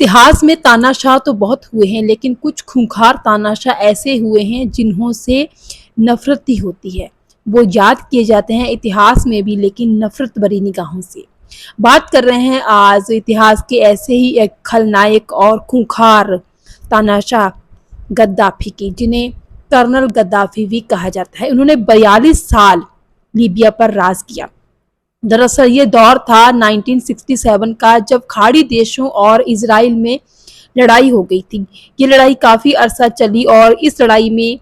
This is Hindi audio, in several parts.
इतिहास में तानाशाह तो बहुत हुए हैं, लेकिन कुछ खूंखार तानाशाह ऐसे हुए हैं जिन्हों से नफरत ही होती है। वो याद किए जाते हैं इतिहास में भी, लेकिन नफरत भरी निगाहों से। बात कर रहे हैं आज इतिहास के ऐसे ही एक खलनायक और खूंखार तानाशाह गद्दाफी की, जिन्हें कर्नल गद्दाफी भी कहा जाता है। उन्होंने 42 साल लीबिया पर राज किया। दरअसल ये दौर था 1967 का, जब खाड़ी देशों और इजराइल में लड़ाई हो गई थी। ये लड़ाई काफ़ी अरसा चली और इस लड़ाई में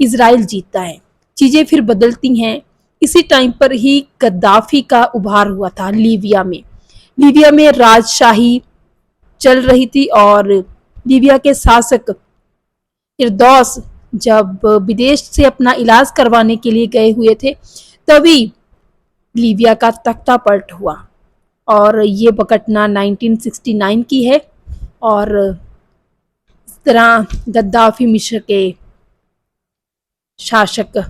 इजराइल जीतता है। चीज़ें फिर बदलती हैं। इसी टाइम पर ही गद्दाफी का उभार हुआ था लीबिया में। लीबिया में राजशाही चल रही थी और लीबिया के शासक फिरदौस जब विदेश से अपना इलाज करवाने के लिए गए हुए थे, तभी लीबिया का तख्ता पलट हुआ। और ये घटना 1969 की है। और इस तरह गद्दाफी मिस्र के शासक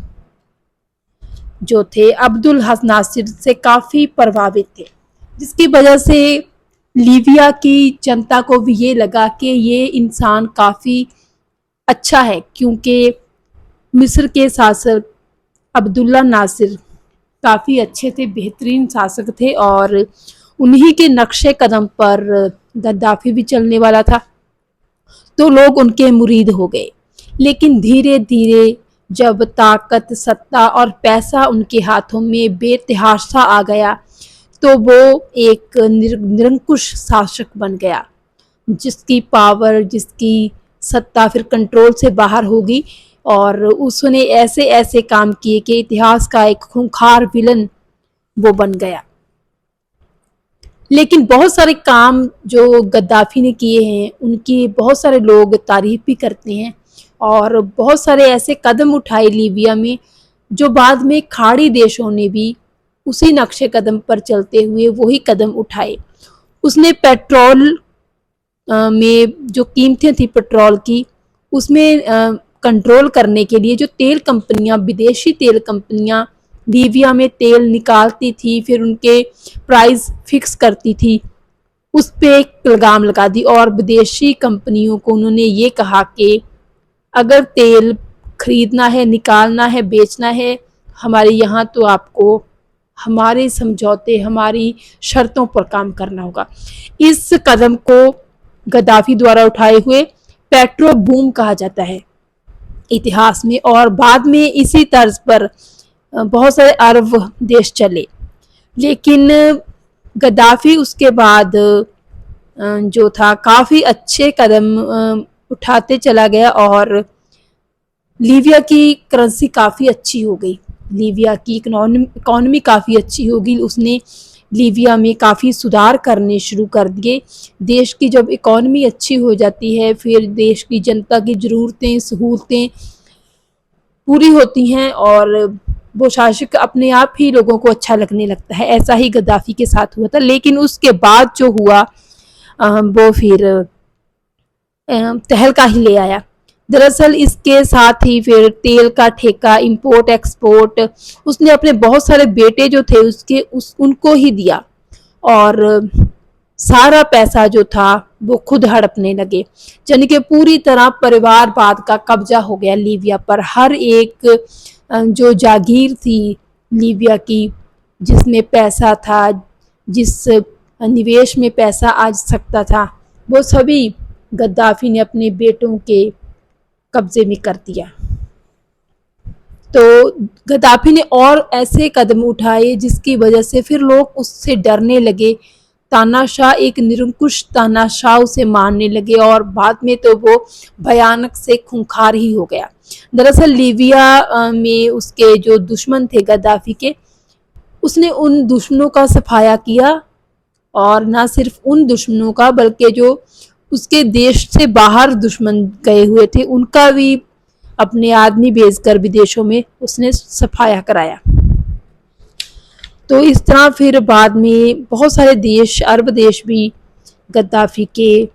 जो थे अब्दुल नासिर से काफ़ी प्रभावित थे, जिसकी वजह से लीबिया की जनता को भी ये लगा कि ये इंसान काफ़ी अच्छा है, क्योंकि मिस्र के शासक अब्दुल्ला नासिर काफ़ी अच्छे थे, बेहतरीन शासक थे और उन्हीं के नक्शे कदम पर गद्दाफी भी चलने वाला था। तो लोग उनके मुरीद हो गए। लेकिन धीरे धीरे जब ताकत, सत्ता और पैसा उनके हाथों में बेतहाशा आ गया, तो वो एक निरंकुश शासक बन गया, जिसकी पावर, जिसकी सत्ता फिर कंट्रोल से बाहर होगी। और उसने ऐसे ऐसे काम किए कि इतिहास का एक खूंखार विलन वो बन गया। लेकिन बहुत सारे काम जो गद्दाफी ने किए हैं, उनकी बहुत सारे लोग तारीफ भी करते हैं और बहुत सारे ऐसे कदम उठाए लीबिया में, जो बाद में खाड़ी देशों ने भी उसी नक्शे कदम पर चलते हुए वही कदम उठाए। उसने पेट्रोल में जो कीमतें थी पेट्रोल की, उसमें कंट्रोल करने के लिए जो तेल कंपनियां, विदेशी तेल कंपनियां लीबिया में तेल निकालती थी, फिर उनके प्राइस फिक्स करती थी, उस पे एक लगाम लगा दी। और विदेशी कंपनियों को उन्होंने ये कहा कि अगर तेल खरीदना है, निकालना है, बेचना है हमारे यहाँ, तो आपको हमारे समझौते, हमारी शर्तों पर काम करना होगा। इस कदम को गद्दाफी द्वारा उठाए हुए पेट्रो बूम कहा जाता है इतिहास में। और बाद में इसी तर्ज पर बहुत सारे अरब देश चले। लेकिन गद्दाफी उसके बाद जो था काफ़ी अच्छे कदम उठाते चला गया और लीबिया की करेंसी काफ़ी अच्छी हो गई, लीबिया की इकोनॉमी काफ़ी अच्छी होगी। उसने लीबिया में काफ़ी सुधार करने शुरू कर दिए। देश की जब इकोनॉमी अच्छी हो जाती है, फिर देश की जनता की ज़रूरतें, सहूलतें पूरी होती हैं और वो शासक अपने आप ही लोगों को अच्छा लगने लगता है। ऐसा ही गद्दाफी के साथ हुआ था। लेकिन उसके बाद जो हुआ वो फिर तहलका ही ले आया। दरअसल इसके साथ ही फिर तेल का ठेका, इंपोर्ट एक्सपोर्ट उसने अपने बहुत सारे बेटे जो थे उनको ही दिया और सारा पैसा जो था वो खुद हड़पने लगे। यानी कि पूरी तरह परिवारवाद का कब्जा हो गया लीबिया पर। हर एक जो जागीर थी लीबिया की, जिसमें पैसा था, जिस निवेश में पैसा आ सकता था, वो सभी गद्दाफी ने अपने बेटों के कब्जे में कर दिया। तो गद्दाफी ने और ऐसे कदम उठाए जिसकी वजह से फिर लोग उससे डरने लगे। तानाशाह, एक निरंकुश तानाशाह उसे मानने लगे और बाद में तो वो भयानक से खूंखार ही हो गया। दरअसल लीबिया में उसके जो दुश्मन थे गद्दाफी के, उसने उन दुश्मनों का सफाया किया और ना सिर्फ उन दुश्मनों का, बल्कि जो उसके देश से बाहर दुश्मन गए हुए थे उनका भी अपने आदमी भेजकर विदेशों में उसने सफाया कराया। तो इस तरह फिर बाद में बहुत सारे देश, अरब देश भी गद्दाफी के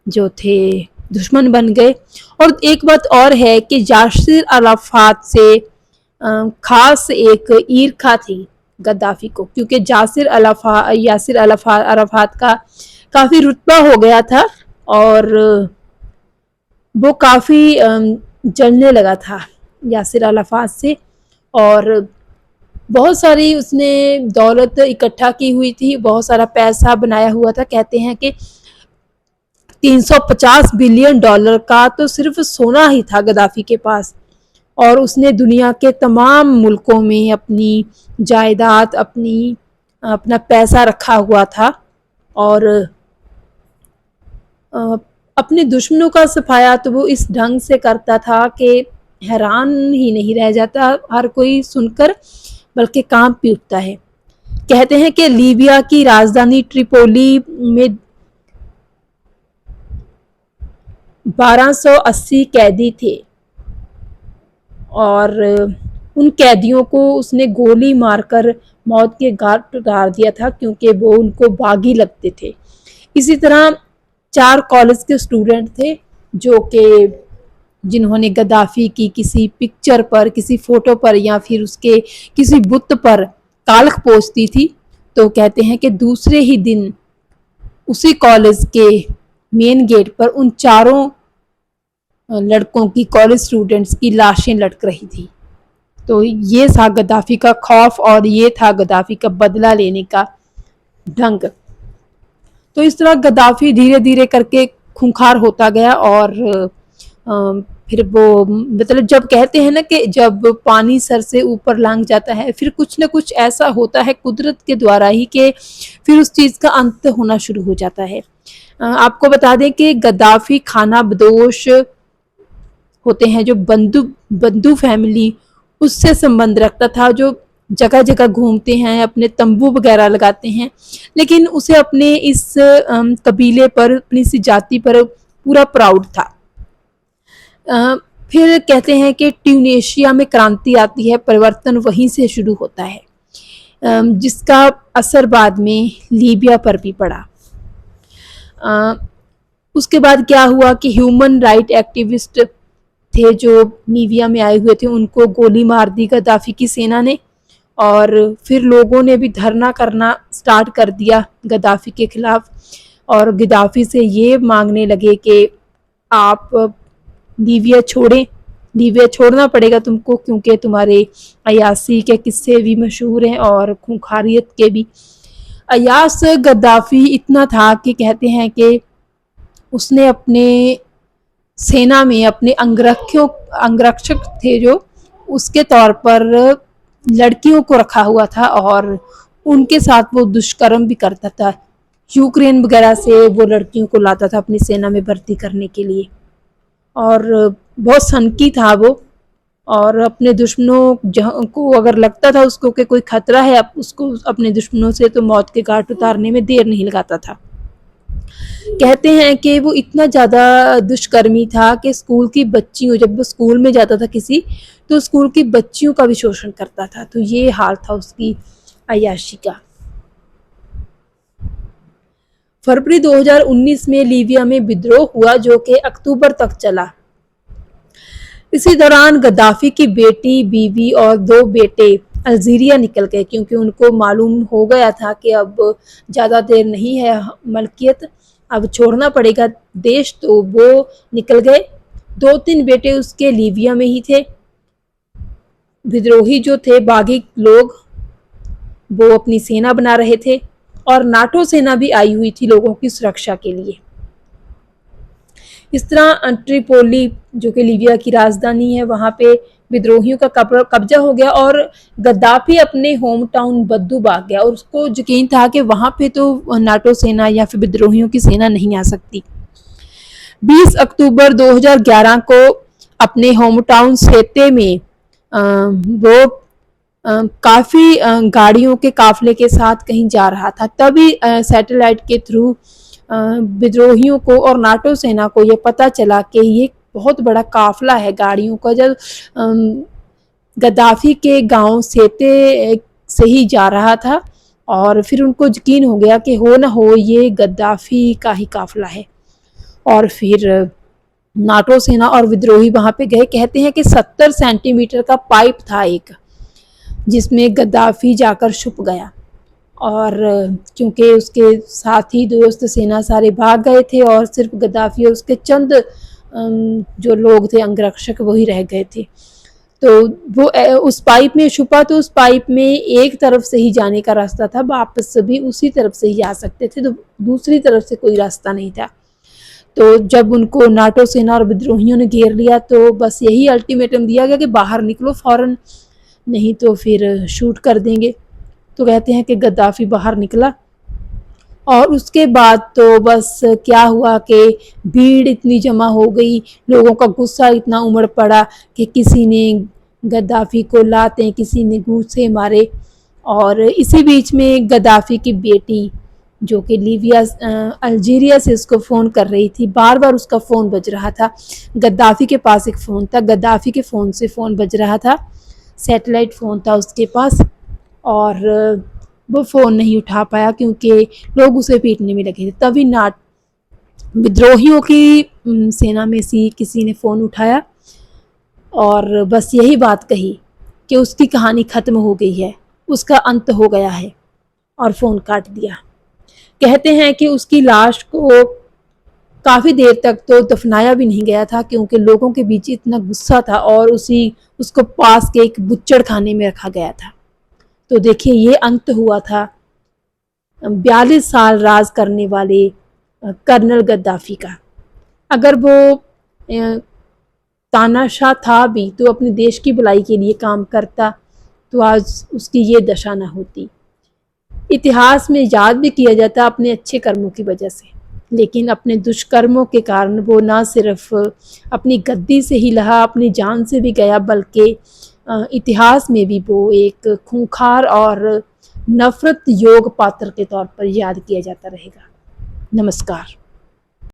जो थे दुश्मन बन गए। और एक बात और है कि यासिर अराफात से खास एक ईर्ष्या थी गद्दाफी को, क्योंकि यासिर अराफात का काफ़ी रुतबा हो गया था और वो काफ़ी जलने लगा था यासिर अराफात से। और बहुत सारी उसने दौलत इकट्ठा की हुई थी, बहुत सारा पैसा बनाया हुआ था। कहते हैं कि 350 बिलियन डॉलर का तो सिर्फ सोना ही था गद्दाफी के पास। और उसने दुनिया के तमाम मुल्कों में अपनी जायदाद, अपना पैसा रखा हुआ था और अपने दुश्मनों का सफाया तो वो इस ढंग से करता था कि हैरान ही नहीं रह जाता हर कोई सुनकर, बल्कि कांप भी उठता है। कहते हैं कि लीबिया की राजधानी ट्रिपोली में 1280 कैदी थे और उन कैदियों को उसने गोली मारकर मौत के घाट उतार दिया था, क्योंकि वो उनको बागी लगते थे। इसी तरह 4 कॉलेज के स्टूडेंट थे जिन्होंने गद्दाफी की किसी पिक्चर पर, किसी फोटो पर या फिर उसके किसी बुत पर काल्ख पोंछती थी, तो कहते हैं कि दूसरे ही दिन उसी कॉलेज के मेन गेट पर उन चारों लड़कों की, कॉलेज स्टूडेंट्स की लाशें लटक रही थी। तो ये था गद्दाफी का खौफ और ये था गद्दाफी का बदला लेने का ढंग। तो इस तरह गद्दाफी धीरे धीरे करके खूंखार होता गया और फिर वो, मतलब जब कहते हैं ना कि जब पानी सर से ऊपर लांग जाता है, फिर कुछ ना कुछ ऐसा होता है कुदरत के द्वारा ही कि फिर उस चीज़ का अंत होना शुरू हो जाता है। आपको बता दें कि गद्दाफी खाना बदोश होते हैं जो बंदू फैमिली, उससे संबंध रखता था, जो जगह जगह घूमते हैं, अपने तंबू वगैरह लगाते हैं, लेकिन उसे अपने इस कबीले पर, अपनी इस जाति पर पूरा प्राउड था। फिर कहते हैं कि ट्यूनीशिया में क्रांति आती है, परिवर्तन वहीं से शुरू होता है, जिसका असर बाद में लीबिया पर भी पड़ा। उसके बाद क्या हुआ कि ह्यूमन राइट एक्टिविस्ट थे जो लीबिया में आए हुए थे, उनको गोली मार दी गद्दाफी की सेना ने। और फिर लोगों ने भी धरना करना स्टार्ट कर दिया गद्दाफी के खिलाफ और गद्दाफी से ये मांगने लगे कि आप लीबिया छोड़ें, लीबिया छोड़ना पड़ेगा तुमको, क्योंकि तुम्हारे अयासी के किस्से भी मशहूर हैं और खूंखारियत के भी। अयास गद्दाफी इतना था कि कहते हैं कि उसने अपने सेना में अपने अंगरक्षक थे जो, उसके तौर पर लड़कियों को रखा हुआ था और उनके साथ वो दुष्कर्म भी करता था। यूक्रेन वगैरह से वो लड़कियों को लाता था अपनी सेना में भर्ती करने के लिए और बहुत सनकी था वो। और अपने दुश्मनों को अगर लगता था उसको कि कोई खतरा है उसको अपने दुश्मनों से, तो मौत के घाट उतारने में देर नहीं लगाता था। कहते हैं कि वो इतना ज़्यादा दुष्कर्मी था कि स्कूल की बच्चियों, जब वो स्कूल में जाता था किसी, तो स्कूल की बच्चियों का भी शोषण करता था। तो ये हाल था उसकी अय्याशी का। फरवरी 2019 में लीबिया में विद्रोह हुआ जो कि अक्टूबर तक चला। इसी दौरान गद्दाफी की बेटी, बीवी और 2 बेटे अल्जीरिया निकल गए, क्योंकि उनको मालूम हो गया था कि अब ज़्यादा देर नहीं है मलकियत, अब छोड़ना पड़ेगा देश। तो वो निकल गए। 2-3 बेटे उसके लीबिया में ही थे। विद्रोही जो थे, बागी लोग, वो अपनी सेना बना रहे थे और नाटो सेना भी आई हुई थी लोगों की सुरक्षा के लिए। इस तरह ट्रिपोली जो कि लीबिया की राजधानी है, वहाँ पे विद्रोहियों का कब्जा हो गया और गद्दाफी अपने होम टाउन बद्दू भाग गया और उसको यकीन था कि वहाँ पे तो नाटो सेना या फिर विद्रोहियों की सेना नहीं आ सकती। 20 अक्टूबर 2011 को अपने होम टाउन सेते में वो काफ़ी गाड़ियों के काफिले के साथ कहीं जा रहा था। तभी सैटेलाइट के थ्रू विद्रोहियों को और नाटो सेना को ये पता चला कि ये बहुत बड़ा काफिला है गाड़ियों का, जब गद्दाफी के गांव सेते से ही जा रहा था। और फिर उनको यकीन हो गया कि हो ना हो ये गद्दाफी का ही काफिला है। और फिर नाटो सेना और विद्रोही वहाँ पे गए। कहते हैं कि 70 सेंटीमीटर का पाइप था एक, जिसमें गद्दाफी जाकर छुप गया और क्योंकि उसके साथी दोस्त सेना सारे भाग गए थे और सिर्फ गद्दाफी और उसके चंद जो लोग थे अंगरक्षक वही रह गए थे। तो वो उस पाइप में छुपा, तो उस पाइप में एक तरफ से ही जाने का रास्ता था, वापस भी उसी तरफ से ही जा सकते थे, तो दूसरी तरफ से कोई रास्ता नहीं था। तो जब उनको नाटो सेना और विद्रोहियों ने घेर लिया तो बस यही अल्टीमेटम दिया गया कि बाहर निकलो फ़ौरन, नहीं तो फिर शूट कर देंगे। तो कहते हैं कि गद्दाफ़ी बाहर निकला और उसके बाद तो बस क्या हुआ कि भीड़ इतनी जमा हो गई, लोगों का गुस्सा इतना उमड़ पड़ा कि किसी ने गद्दाफ़ी को लाते, किसी ने घूंसे मारे। और इसी बीच में गद्दाफ़ी की बेटी जो कि लीबिया अल्जीरिया से उसको फ़ोन कर रही थी, बार बार उसका फ़ोन बज रहा था। गद्दाफ़ी के पास एक फ़ोन था, गद्दाफ़ी के फ़ोन से फ़ोन बज रहा था, सैटेलाइट फ़ोन था उसके पास, और वो फ़ोन नहीं उठा पाया क्योंकि लोग उसे पीटने में लगे थे। तभी विद्रोहियों की सेना में से किसी ने फ़ोन उठाया और बस यही बात कही कि उसकी कहानी ख़त्म हो गई है, उसका अंत हो गया है, और फ़ोन काट दिया। कहते हैं कि उसकी लाश को काफ़ी देर तक तो दफनाया भी नहीं गया था क्योंकि लोगों के बीच इतना गुस्सा था और उसको पास के एक बुच्चड़ खाने में रखा गया था। तो देखिए ये अंत हुआ था 42 साल राज करने वाले कर्नल गद्दाफ़ी का। अगर वो तानाशाह था भी तो अपने देश की भलाई के लिए काम करता तो आज उसकी ये दशा न होती। इतिहास में याद भी किया जाता अपने अच्छे कर्मों की वजह से, लेकिन अपने दुष्कर्मों के कारण वो ना सिर्फ अपनी गद्दी से ही लहा, अपनी जान से भी गया, बल्कि इतिहास में भी वो एक खूंखार और नफरत योग पात्र के तौर पर याद किया जाता रहेगा। नमस्कार।